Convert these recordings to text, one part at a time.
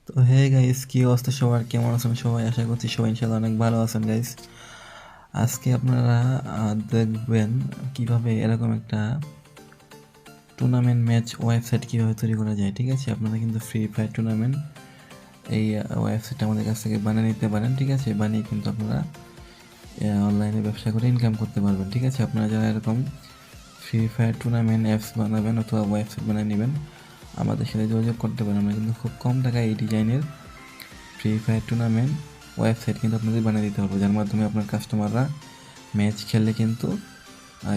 তো hey guys, কি অবস্থা সবার? কেমন আছেন সবাই? আশা করছি সবাই ইনশাআল্লাহ অনেক ভালো আছেন গাইস। আজকে আপনারা দেখবেন কিভাবে এরকম একটা টুর্নামেন্ট ম্যাচ ওয়েবসাইট কিভাবে তৈরি করা যায়। ঠিক আছে, আপনারা কিন্তু ফ্রি ফায়ার টুর্নামেন্ট এই ওয়েবসাইটটা আমাদের কাছ থেকে বানিয়ে নিতে পারেন। ঠিক আছে, বানিয়ে কিন্তু আপনারা অনলাইনে ব্যবসা করে ইনকাম করতে পারবেন। ঠিক আছে, আপনারা যারা এরকম ফ্রি ফায়ার টুর্নামেন্ট অ্যাপস বানাবেন অথবা ওয়েবসাইট বানিয়ে নেবেন, আমাদের সাথে যোগাযোগ করতে পারেন। আমরা কিন্তু খুব কম টাকায় এই ডিজাইনের ফ্রি ফায়ার টুর্নামেন্ট ওয়েবসাইট কিন্তু আপনাদের বানিয়ে দিতে হবে, যার মাধ্যমে আপনার কাস্টমাররা ম্যাচ খেললে কিন্তু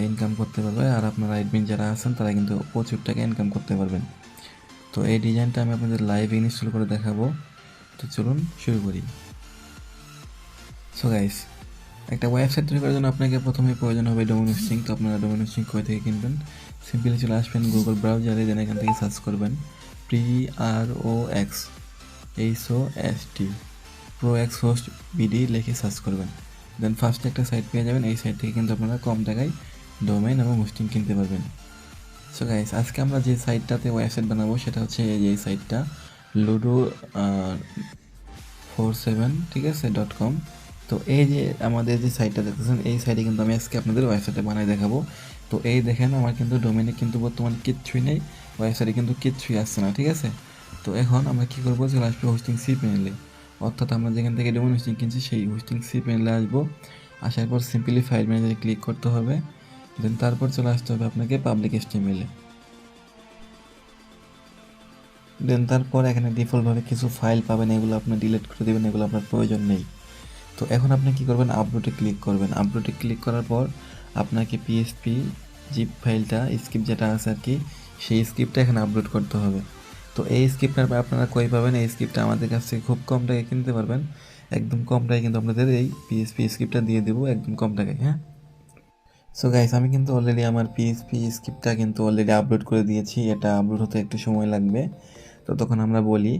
ইনকাম করতে পারবে, আর আপনারা অ্যাডমিন যারা আছেন তারা কিন্তু প্রচুর টাকা ইনকাম করতে পারবেন। তো এই ডিজাইনটা আমি আপনাদের লাইভ ইনস্টল করে দেখাবো। তো চলুন শুরু করি। সো গাইস, একটা ওয়েবসাইট তৈরি করার জন্য আপনাকে প্রথমে প্রয়োজন হবে ডোমেন হোস্টিং। তো আপনারা ডোমেন হোস্টিং কোথা থেকে কিনবেন? সিম্পলি চলে আসবেন গুগল ব্রাউজারে, দেন এখান থেকে সার্চ করবেন PROXHOST ProX হোস্ট বিডি লিখে সার্চ করবেন। দেন ফার্স্টে একটা সাইট পেয়ে যাবেন। এই সাইট থেকে কিন্তু আপনারা কম টাকায় ডোমেইন এবং হোস্টিং কিনতে পারবেন। সো গাইস, আজকে আমরা যে সাইটটাতে ওয়েবসাইট বানাবো সেটা হচ্ছে এই সাইটটা লুডো 47, ঠিক আছে, .com। তো এই যে আমাদের যে সাইটটা দেখতেছেন, এই সাইটে কিন্তু আমি আজকে আপনাদের ওয়েবসাইটে বানাই দেখাবো। তো এই দেখেন, আমার কিন্তু ডোমেনে কিন্তু বর্তমানে কিচ্ছুই নেই, ওয়েবসাইটে কিন্তু কিচ্ছুই আসছে না। ঠিক আছে, তো এখন আমরা কী করবো, চলে আসবো হোস্টিং সি প্যানেলে, অর্থাৎ আমরা যেখান থেকে ডোমেন হোস্টিং কিনছি সেই হোস্টিং সি প্যানেলে আসবো। আসার পর সিম্পলি ফাইল ম্যানেজারে ক্লিক করতে হবে। দেন তারপর চলে আসতে হবে আপনাকে পাবলিক HTML-এ। দেন তারপর এখানে ডিফল্টভাবে কিছু ফাইল পাবেন, এগুলো আপনি ডিলিট করে দেবেন, এগুলো আপনার প্রয়োজন নেই। তো এখন আপনি কি করবেন, আপলোডে ক্লিক করবেন। আপলোডে ক্লিক করার পর আপনাকে পিএসপি জিপ ফাইলটা, স্ক্রিপ্ট যেটা আছে আর কি, সেই স্ক্রিপ্টটা এখানে আপলোড করতে হবে। তো এই স্ক্রিপ্টটা আপনারা কই পাবেন? এই স্ক্রিপ্টটা আমাদের কাছ থেকে খুব কম টাকায় কিনতে পারবেন, একদম কম টাকায় কিন্তু আপনাদের এই পিএসপি স্ক্রিপ্টটা দিয়ে দেবো একদম কম টাকায়। হ্যাঁ, সো গাইস, আমি কিন্তু অলরেডি আমার পিএসপি স্ক্রিপ্টটা কিন্তু অলরেডি আপলোড করে দিয়েছি। এটা আপলোড হতে একটু সময় লাগবে। তো তখন আমরা বলি,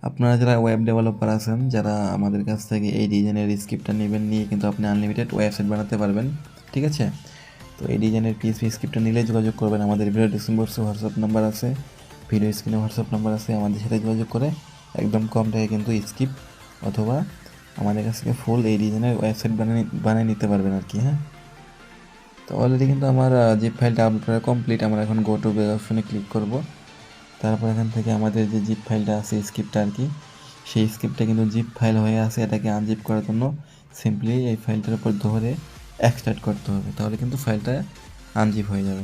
আপনারা যারা ওয়েব ডেভেলপার আছেন, যারা আমাদের কাছ থেকে এই ডিজাইনের স্ক্রিপ্টটা নেবেন, নিয়ে কিন্তু আপনি আনলিমিটেড ওয়েবসাইট বানাতে পারবেন। ঠিক আছে, তো এই ডিজাইনের পিএসপি স্ক্রিপ্টটা নিলে যোগাযোগ করবেন। আমাদের ভিডিও ডিসক্রিপশন বক্সে হোয়াটসঅ্যাপ নাম্বার আছে, ভিডিও স্ক্রিনে হোয়াটসঅ্যাপ নাম্বার আছে, আমাদের সাথে যোগাযোগ করে একদম কম টাকায় কিন্তু স্ক্রিপ্ট অথবা আমাদের কাছ থেকে ফুল এই ডিজাইনের ওয়েবসাইট বানিয়ে নিতে পারবেন আর কি। হ্যাঁ, তো অলরেডি কিন্তু আমার জিপ ফাইলটা আপলোড করা কমপ্লিট। আমরা এখন গো টু বেজ অপশনে ক্লিক করব। তারপর এখান থেকে আমাদের যে জিপ ফাইলটা আছে, স্ক্রিপ্টটা আর কি, সেই স্ক্রিপ্টটা কিন্তু জিপ ফাইল হয়ে আছে। এটাকে আনজিপ করার জন্য সিম্পলি এই ফাইলটার উপর ধরে এক্সট্রাক্ট করতে হবে, তাহলে কিন্তু ফাইলটা আনজিপ হয়ে যাবে।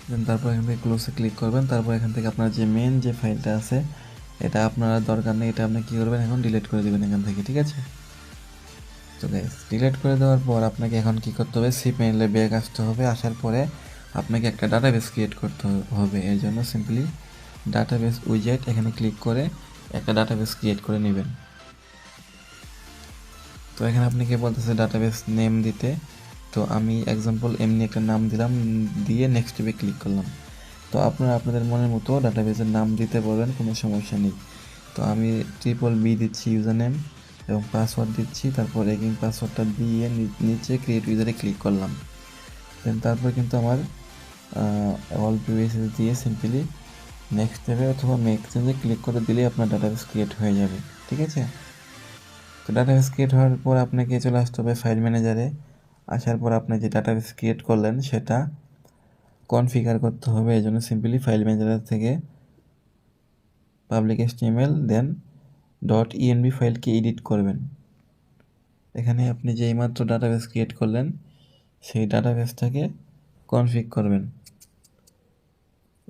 দেন তারপর এখান থেকে ক্লোজে ক্লিক করবেন। তারপর এখান থেকে আপনার যে মেন যে ফাইলটা আছে, এটা আপনার দরকার নেই, এটা আপনি কী করবেন, এখন ডিলিট করে দেবেন এখান থেকে। ঠিক আছে, তো গাইস, ডিলিট করে দেওয়ার পর আপনাকে এখন কি করতে হবে, সি প্যানেলে ব্যাক আসতে হবে। আসার পরে আপনাকে একটা ডাটাবেস ক্রিয়েট করতে হবে। এর জন্য সিম্পলি ডাটাবেস উইজেট এখানে ক্লিক করে একটা ডাটাবেস ক্রিয়েট করে নেবেন। তো এখানে আপনাকে বলতেছে ডাটাবেস নেম দিতে। তো আমি এক্সাম্পল এমনি একটা নাম দিলাম, দিয়ে নেক্সট ট্যাবে ক্লিক করলাম। তো আপনারা আপনাদের মনের মতো ডাটাবেসের নাম দিতে পারবেন, কোনো সমস্যা নেই। তো আমি BBB দিচ্ছি ইউজার নেম এবং পাসওয়ার্ড দিচ্ছি। তারপর এগেইন পাসওয়ার্ডটা দিয়ে নিচে ক্রিয়েট ইউজারে ক্লিক করলাম। দেন তারপর কিন্তু আমার অল প্রিভিয়াস দিয়ে সিম্পলি নেক্সট ট্যাবে অথবা মেক চেঞ্জে ক্লিক করে দিলেই আপনার ডাটাবেস ক্রিয়েট হয়ে যাবে। ঠিক আছে, তো ডাটাবেস ক্রিয়েট হওয়ার পর আপনাকে চলে আসতে হবে ফাইল ম্যানেজারে। আসার পর আপনি যে ডাটাবেস ক্রিয়েট করলেন সেটা কনফিগার করতে হবে। এই জন্য সিম্পলি ফাইল ম্যানেজার থেকে পাবলিক HTML দেন .env ফাইলকে এডিট করবেন। এখানে আপনি যে এইমাত্র ডাটাবেস ক্রিয়েট করলেন সেই ডাটাবেসটাকে কনফিগ করবেন।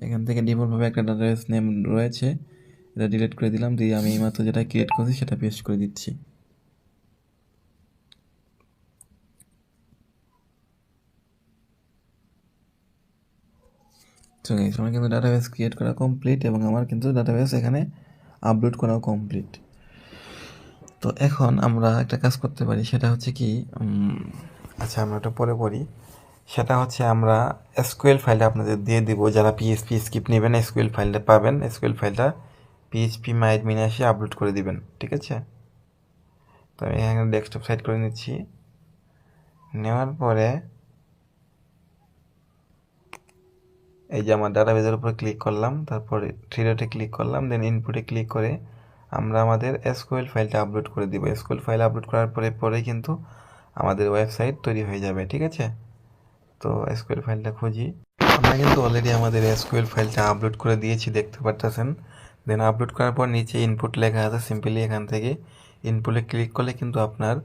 এখান থেকে ডিফল্টভাবে একটা ডাটাবেস নেম রয়েছে, এটা ডিলিট করে দিলাম, দিয়ে আমি এইমাত্র যেটা ক্রিয়েট করছি সেটা পেস্ট করে দিচ্ছি। তো গাইস, আমার কিন্তু ডাটাবেস ক্রিয়েট করা কমপ্লিট এবং আমার কিন্তু ডাটাবেস এখানে আপলোড করাও কমপ্লিট। তো এখন আমরা একটা কাজ করতে পারি, সেটা হচ্ছে কি, আচ্ছা আমরা এটা পরে করি। সেটা হচ্ছে আমরা এসকিউএল ফাইলটা আপনাদের দিয়ে দিব। যারা পিএইচপি স্ক্রিপ্ট নেবেন, এসকিউএল ফাইলটা পাবেন। এসকিউএল ফাইলটা পিএইচপি মাইডমিনে এসে আপলোড করে দিবেন। ঠিক আছে, তো আমি এখানে ডেস্কটপ সাইড করে নিচ্ছি। নেওয়ার পরে এই যে আমার ডাটাবেজের উপর ক্লিক করলাম, তারপরে থ্রি ডটে ক্লিক করলাম, দেন ইনপুটে ক্লিক করে আমরা আমাদের এসকিউএল ফাইলটা আপলোড করে দিব। এসকিউএল ফাইল আপলোড করার পরে কিন্তু আমাদের ওয়েবসাইট তৈরি হয়ে যাবে, ঠিক আছে? তো এসকিউএল ফাইলটা খুঁজি। আমরা কিন্তু অলরেডি আমাদের এসকিউএল ফাইলটা আপলোড করে দিয়েছি, দেখতে পারতেছেন। দেন আপলোড করার পর নিচে ইনপুট লেখা আছে, সিম্পলি এখান থেকে ইনপুটে ক্লিক করলে কিন্তু আপনার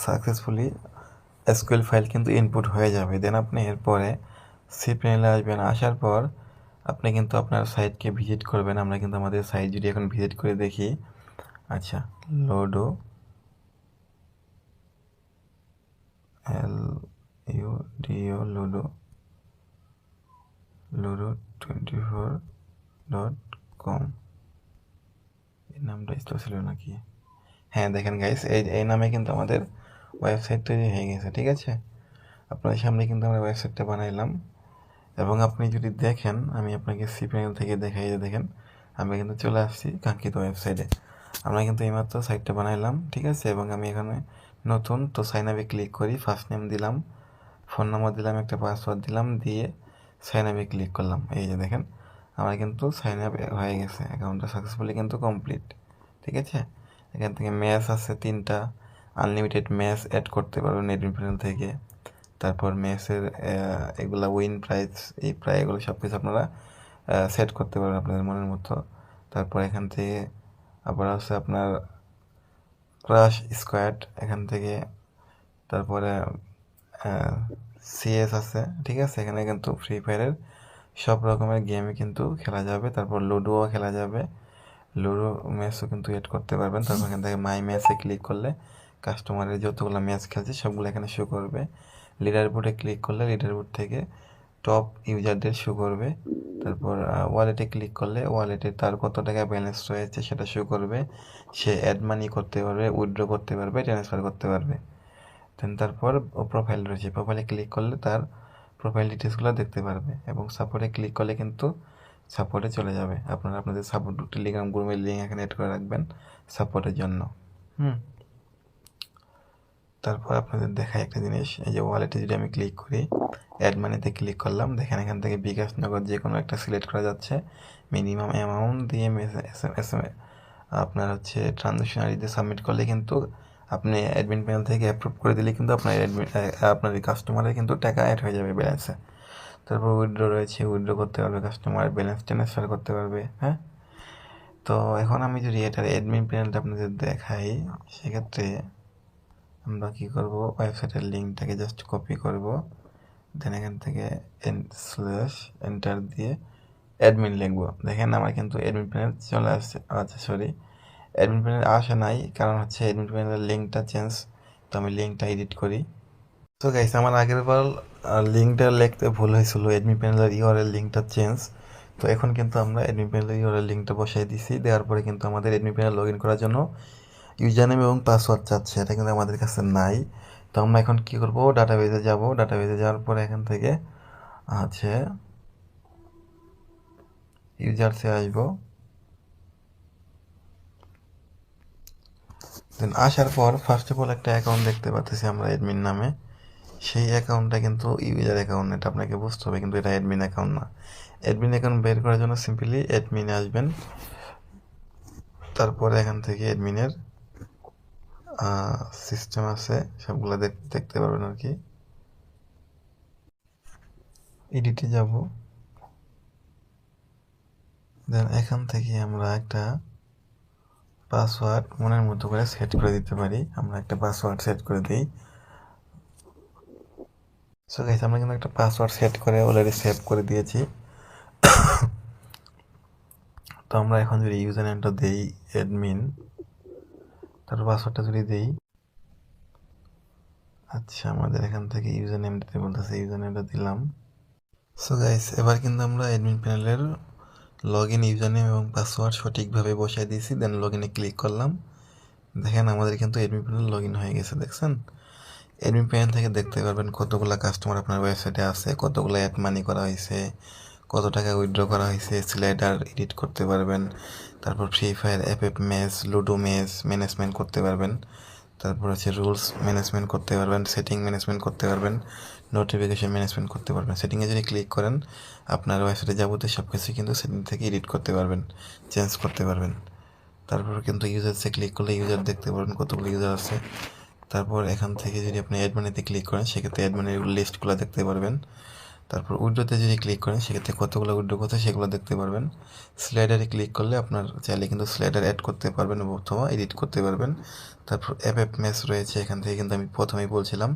সাকসেসফুলি এসকিউএল ফাইল কিন্তু ইনপুট হয়ে যাবে। দেন আপনি এরপরে সি প্যানেলে আসবেন, আসার পর আপনি কিন্তু আপনার সাইটকে ভিজিট করবেন। আমরা কিন্তু আমাদের সাইট যদি এখন ভিজিট করে দেখি, আচ্ছা, লোডো LUDO ludo24.com, এই নামটা স্লো ছিল নাকি? হ্যাঁ, দেখেন গাইস, এই নামে কিন্তু আমাদের ওয়েবসাইট তৈরি হয়ে গেছে, ঠিক আছে? আপনাদের সামনে কিন্তু আমরা ওয়েবসাইটটা বানাইলাম। এবং আপনি যদি দেখেন, আমি আপনাকে সি প্যানেল থেকে দেখাই, যে দেখেন আমি কিন্তু চলে আসছি কাঙ্ক্ষিত ওয়েবসাইটে। আমরা কিন্তু এইমাত্র সাইটটা বানাইলাম, ঠিক আছে? এবং আমি এখানে নতুন, তো সাইন আপে ক্লিক করি, ফার্স্ট নেম দিলাম, ফোন নাম্বার দিলাম, একটা পাসওয়ার্ড দিলাম, দিয়ে সাইন আপে ক্লিক করলাম। এই যে দেখেন আমার কিন্তু সাইন আপ হয়ে গেছে, অ্যাকাউন্টটা সাকসেসফুলি কিন্তু কমপ্লিট, ঠিক আছে? এখান থেকে ম্যাচ আছে 3টা, আনলিমিটেড ম্যাচ অ্যাড করতে পারবেন এডমিন প্যানেল থেকে। তারপর ম্যাচের এগুলা উইন প্রাইস, এই প্রায় এগুলো সব কিছু আপনারা সেট করতে পারবেন আপনাদের মনের মতো। তারপর এখান থেকে আবার আছে আপনার ক্রাশ স্কোয়াড, এখান থেকে তারপরে সিএস আছে, ঠিক আছে? এখানে কিন্তু ফ্রি ফায়ারের সব রকমের গেমই কিন্তু খেলা যাবে। তারপর লুডোও খেলা যাবে, লুডো ম্যাচও কিন্তু এড করতে পারবেন। তারপর এখান থেকে মাই ম্যাচে ক্লিক করলে কাস্টমারের যতগুলো ম্যাচ খেলছে সবগুলো এখানে শো করবে। লিডার বোর্ডে ক্লিক করলে লিডার বোর্ড থেকে টপ ইউজারদের শো করবে। তারপর ওয়ালেটে ক্লিক করলে ওয়ালেটে তার কত টাকা ব্যালেন্স রয়েছে সেটা শো করবে। সে অ্যাড মানি করতে পারবে, উইথড্র করতে পারবে, ট্রান্সফার করতে পারবে। দেন তারপর প্রোফাইল রয়েছে, প্রোফাইলে ক্লিক করলে তার প্রোফাইল ডিটেলসগুলো দেখতে পারবে। এবং সাপোর্টে ক্লিক করলে কিন্তু সাপোর্টে চলে যাবে। আপনারা আপনাদের সাপোর্ট টেলিগ্রাম গ্রুপের লিঙ্ক এখানে অ্যাড করে রাখবেন সাপোর্টের জন্য। তারপর আপনাদের দেখাই একটা জিনিস, এই যে ওয়ালেটে যদি আমি ক্লিক করি, অ্যাড মানিতে ক্লিক করলাম, দেখেন এখান থেকে বিকাশ নগদ যে কোনো একটা সিলেক্ট করা যাচ্ছে। মিনিমাম অ্যামাউন্ট দিয়ে আপনার হচ্ছে ট্রানজ্যাকশন আইডি দিয়ে সাবমিট করলে কিন্তু আপনি অ্যাডমিন প্যানেল থেকে অ্যাপ্রুভ করে দিলে কিন্তু আপনার এই কাস্টমারের কিন্তু টাকা অ্যাড হয়ে যাবে ব্যালেন্সে। তারপর উইথড্র রয়েছে, উইথড্র করতে পারবে কাস্টমার, ব্যালেন্স ট্রান্সফার করতে পারবে। হ্যাঁ, তো এখন আমি যদি এটার অ্যাডমিন প্যানেলটা আপনাদের দেখাই, সেক্ষেত্রে আমরা কী করব, ওয়েবসাইটের লিঙ্কটাকে জাস্ট কপি করব, দেন এখান থেকে এন্টার দিয়ে অ্যাডমিন লিখবো। দেখেন আমার কিন্তু অ্যাডমিন প্যানেল চলে আসছে। আচ্ছা সরি, অ্যাডমিন প্যানেল আসে নাই, কারণ হচ্ছে অ্যাডমিন প্যানেলের লিঙ্কটা চেঞ্জ, তো আমি লিঙ্কটা এডিট করি। তো গাইস, আমার আগের বার লিঙ্কটা লিখতে ভুল হয়েছিল, অ্যাডমিন প্যানেলের ইউআরএল লিঙ্কটা চেঞ্জ। তো এখন কিন্তু আমরা অ্যাডমিন প্যানেলের ইউআরএল লিঙ্কটা বসাই দিছি, দেওয়ার পরে কিন্তু আমাদের অ্যাডমিন প্যানেল লগ ইন করার জন্য ইউজার নেম এবং পাসওয়ার্ড চাচ্ছে, এটা কিন্তু আমাদের কাছে নাই। তো আমরা এখন কি করব, ডাটাবেজে যাব। ডাটাবেজে যাওয়ার পরে এখান থেকে আছে ইউজার্সে আসব। দেন আসার পর ফার্স্ট অফ অল একটা অ্যাকাউন্ট দেখতে পাচ্ছি আমরা অ্যাডমিন নামে। সেই অ্যাকাউন্টটা কিন্তু ইউজার অ্যাকাউন্ট, এটা আপনাকে বুঝতে হবে, কিন্তু এটা অ্যাডমিন অ্যাকাউন্ট না। অ্যাডমিন অ্যাকাউন্ট বের করার জন্য সিম্পলি অ্যাডমিনে আসবেন। তারপরে এখান থেকে অ্যাডমিনের সিস্টেম আছে, সবগুলো দেখতে পারবেন আর কি। এডিটে যাব, দেন এখান থেকে আমরা একটা পাসওয়ার্ড মনের মতো করে সেট করে দিতে পারি। আমরা একটা পাসওয়ার্ড সেট করে দিই। সো গাইস, আমরা কিন্তু একটা পাসওয়ার্ড সেট করে অলরেডি সেভ করে দিয়েছি। তো আমরা এখন যদি ইউজার নেমটা দিই অ্যাডমিন, তারপর পাসওয়ার্ডটা যদি দিই, আচ্ছা আমাদের এখান থেকে ইউজার নেম দিতে বলতেছে, ইউজার নেমটা দিলাম। সো গাইস, এবার কিন্তু আমরা অ্যাডমিন প্যানেলের লগ ইন ইউজার নেম এবং পাসওয়ার্ড সঠিকভাবে বসাই দিয়েছি। দেন লগ ইনে ক্লিক করলাম, দেখেন আমাদের কিন্তু অ্যাডমিন প্যানেল লগ ইন হয়ে গেছে। দেখছেন, অ্যাডমিন প্যানেল থেকে দেখতে পারবেন কতগুলো কাস্টমার আপনার ওয়েবসাইটে আছে, কতগুলো অ্যাড মানি করা হয়েছে, কত টাকা উইথড্র করা হয়েছে, স্লাইডার এডিট করতে পারবেন। তারপর free fire app match, ludo match management করতে পারবেন। তারপর হচ্ছে রুলস ম্যানেজমেন্ট করতে পারবেন, সেটিং ম্যানেজমেন্ট করতে পারবেন, নোটিফিকেশন ম্যানেজমেন্ট করতে পারবেন। সেটিংয়ে যদি ক্লিক করেন, আপনার ওয়েবসাইটে যাবতীয় সব কিছু কিন্তু সেটিং থেকে এডিট করতে পারবেন, চেঞ্জ করতে পারবেন। তারপর কিন্তু ইউজার্সে ক্লিক করলে ইউজার দেখতে পারবেন কতগুলো ইউজার আছে। তারপর এখান থেকে যদি আপনি অ্যাড মানিতে ক্লিক করেন সেক্ষেত্রে অ্যাড মানির লিস্টগুলো দেখতে পারবেন। তারপর উইড্রোতে যদি ক্লিক করেন সেক্ষেত্রে কতগুলো উইড্রো করছে সেগুলো দেখতে পারবেন। স্লাইডারে ক্লিক করলে আপনার চাইলে কিন্তু স্লাইডার অ্যাড করতে পারবেন অথবা এডিট করতে পারবেন। তারপর অ্যাপ মেস রয়েছে, এখান থেকে কিন্তু আমি প্রথমেই বলছিলাম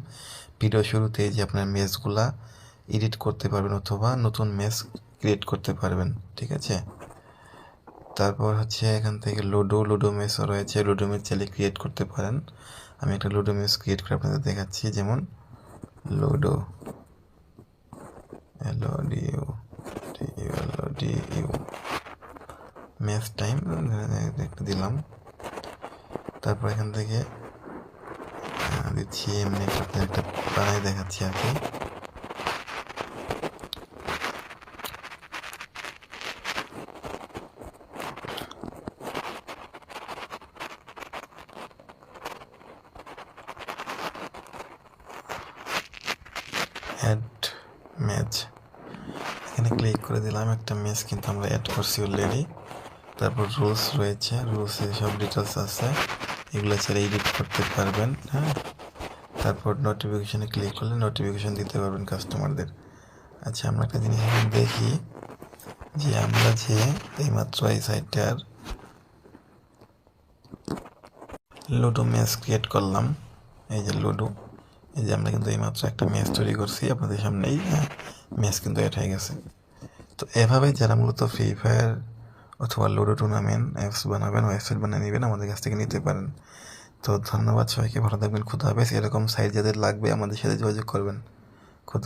ভিডিও শুরুতেই যে আপনার মেসগুলা এডিট করতে পারবেন অথবা নতুন মেস ক্রিয়েট করতে পারবেন, ঠিক আছে। তারপর হচ্ছে এখান থেকে লুডো মেসও রয়েছে, লুডো মেস চাইলে ক্রিয়েট করতে পারেন। আমি একটা লুডো মেস ক্রিয়েট করে আপনাদের দেখাচ্ছি, যেমন লুডো LODU মেস টাইম একটা দিলাম। তারপর এখান থেকে দিচ্ছি এমনি একটা বানাই দেখাচ্ছি আর কি। অ্যাড ম্যাচ এখানে ক্লিক করে দিলাম, একটা ম্যাচ কিন্তু আমরা অ্যাড করছি অলরেডি। তারপর রুলস রয়েছে, রুলসে সব ডিটেলস আছে, এগুলো ছেড়ে এডিট করতে পারবেন, হ্যাঁ। তারপর নোটিফিকেশানে ক্লিক করলে নোটিফিকেশান দিতে পারবেন কাস্টমারদের। আচ্ছা, আমরা একটা জিনিস এখন দেখি যে আমরা যে এইমাত্র এই সাইটটার লুডো ম্যাচ ক্রিয়েট করলাম, এই যে লুডো, এই যে আমরা কিন্তু এইমাত্র একটা ম্যাচ তৈরি করছি আপনাদের সামনেই, হ্যাঁ, ম্যাচ কিন্তু অ্যাড হয়ে গেছে। তো এভাবে যারা মূলত ফ্রি ফায়ার অথবা লুডো টুর্নামেন্ট অ্যাপস বানাবেন, ওয়েবসাইট বানিয়ে নেবেন, আমাদের কাছ থেকে নিতে পারেন। তো ধন্যবাদ সবাইকে, ভালো থাকবেন, খুদা হাফেজ। এরকম সাইট যাদের লাগবে আমাদের সাথে যোগাযোগ করবেন। খুদা।